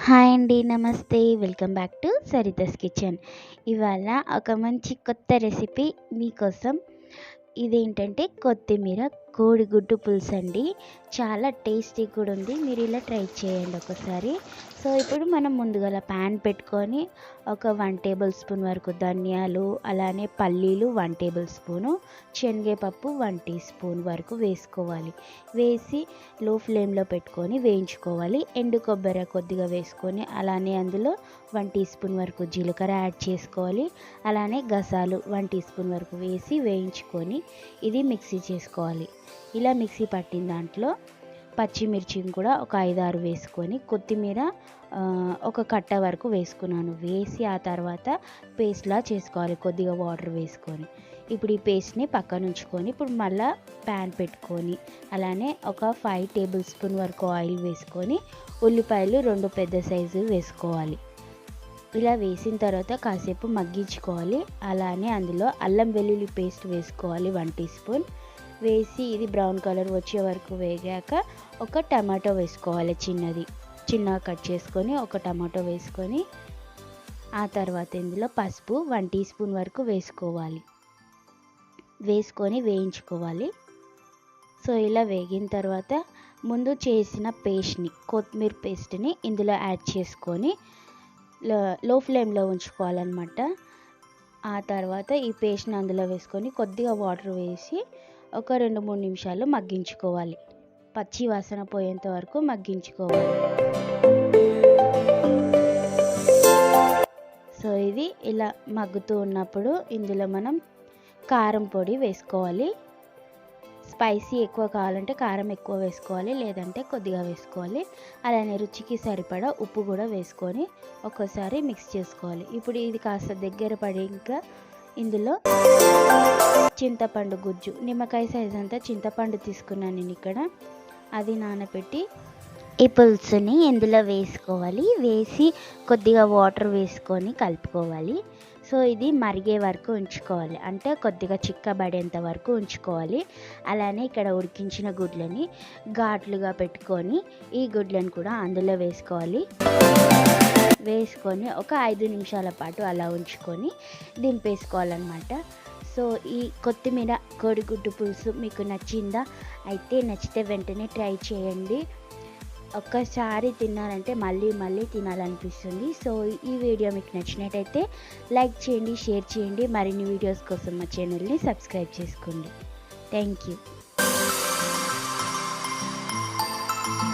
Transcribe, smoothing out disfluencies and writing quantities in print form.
Hi అండి, నమస్తే. Welcome back to Saritha's kitchen. ఇవాళ ఒక మంచి కొత్త రెసిపీ మీకోసం. ఇదేంటంటే కొత్తిమీర కోడిగుడ్డు పులుసు అండి. చాలా టేస్టీ కూడా ఉంది. మీరు ఇలా ట్రై చేయండి ఒకసారి. సో ఇప్పుడు మనం ముందుగా ప్యాన్ పెట్టుకొని ఒక 1 టేబుల్ స్పూన్ వరకు ధనియాలు, అలానే పల్లీలు 1 టేబుల్ స్పూను, శనగపప్పు 1 టీ స్పూన్ వరకు వేసుకోవాలి. వేసి లో ఫ్లేమ్లో పెట్టుకొని వేయించుకోవాలి. ఎండు కొబ్బరి కొద్దిగా వేసుకొని అలానే అందులో 1 టీ స్పూన్ వరకు జీలకర్ర యాడ్ చేసుకోవాలి. అలానే గసాలు 1 టీ స్పూన్ వరకు వేసి వేయించుకొని ఇది మిక్సీ చేసుకోవాలి. ఇలా మిక్సీ పట్టిన దాంట్లో పచ్చిమిర్చిని కూడా ఒక 5-6 వేసుకొని, కొత్తిమీర ఒక కట్ట వరకు వేసుకున్నాను. వేసి ఆ తర్వాత పేస్ట్లా చేసుకోవాలి కొద్దిగా వాటర్ వేసుకొని. ఇప్పుడు ఈ పేస్ట్ని పక్కన ఉంచుకొని ఇప్పుడు మళ్ళీ ప్యాన్ పెట్టుకొని అలానే ఒక 5 టేబుల్ స్పూన్ వరకు ఆయిల్ వేసుకొని ఉల్లిపాయలు 2 పెద్ద సైజు వేసుకోవాలి. ఇలా వేసిన తర్వాత కాసేపు మగ్గించుకోవాలి. అలానే అందులో అల్లం వెల్లుల్లి పేస్ట్ వేసుకోవాలి 1 టీ స్పూన్ వేసి ఇది బ్రౌన్ కలర్ వచ్చే వరకు వేగాక ఒక టమాటో వేసుకోవాలి. చిన్నగా కట్ చేసుకొని ఒక టమాటో వేసుకొని ఆ తర్వాత ఇందులో పసుపు 1 టీ స్పూన్ వరకు వేసుకొని వేయించుకోవాలి. సో ఇలా వేగిన తర్వాత ముందు చేసిన కొత్తిమీర పేస్ట్ని ఇందులో యాడ్ చేసుకొని లో ఫ్లేమ్లో ఉంచుకోవాలన్నమాట. ఆ తర్వాత ఈ పేస్ట్ని అందులో వేసుకొని కొద్దిగా వాటర్ వేసి ఒక 2-3 నిమిషాలు మగ్గించుకోవాలి. పచ్చి వాసన పోయేంత వరకు మగ్గించుకోవాలి. సో ఇది ఇలా మగ్గుతూ ఉన్నప్పుడు ఇందులో మనం కారం పొడి వేసుకోవాలి. స్పైసీ ఎక్కువ కావాలంటే కారం ఎక్కువ వేసుకోవాలి, లేదంటే కొద్దిగా వేసుకోవాలి. అలానే రుచికి సరిపడా ఉప్పు కూడా వేసుకొని ఒక్కసారి మిక్స్ చేసుకోవాలి. ఇప్పుడు ఇది కాస్త దగ్గర పడి ఇంకా ఇందులో చింతపండు గుజ్జు, నిమ్మకాయ సైజ్ అంతా చింతపండు తీసుకున్నాను నేను ఇక్కడ. అది నానబెట్టి ఈ పులుసుని ఇందులో వేసుకోవాలి. వేసి కొద్దిగా వాటర్ వేసుకొని కలుపుకోవాలి. సో ఇది మరిగే వరకు ఉంచుకోవాలి, అంటే కొద్దిగా చిక్కబడేంత వరకు ఉంచుకోవాలి. అలానే ఇక్కడ ఉడికించిన గుడ్లని ఘాట్లుగా పెట్టుకొని ఈ గుడ్లను కూడా అందులో వేసుకొని ఒక 5 నిమిషాల పాటు అలా ఉంచుకొని దింపేసుకోవాలన్నమాట. సో ఈ కొత్తిమీర కోడిగుడ్డు పులుసు మీకు నచ్చిందా? అయితే నచ్చితే వెంటనే ట్రై చేయండి. ఒక్కసారి తిన్నారంటే మళ్ళీ తినాలనిపిస్తుంది. సో ఈ వీడియో మీకు నచ్చినట్టయితే లైక్ చేయండి, షేర్ చేయండి. మరిన్ని వీడియోస్ కోసం మా ఛానల్ని సబ్స్క్రైబ్ చేసుకోండి. Thank you.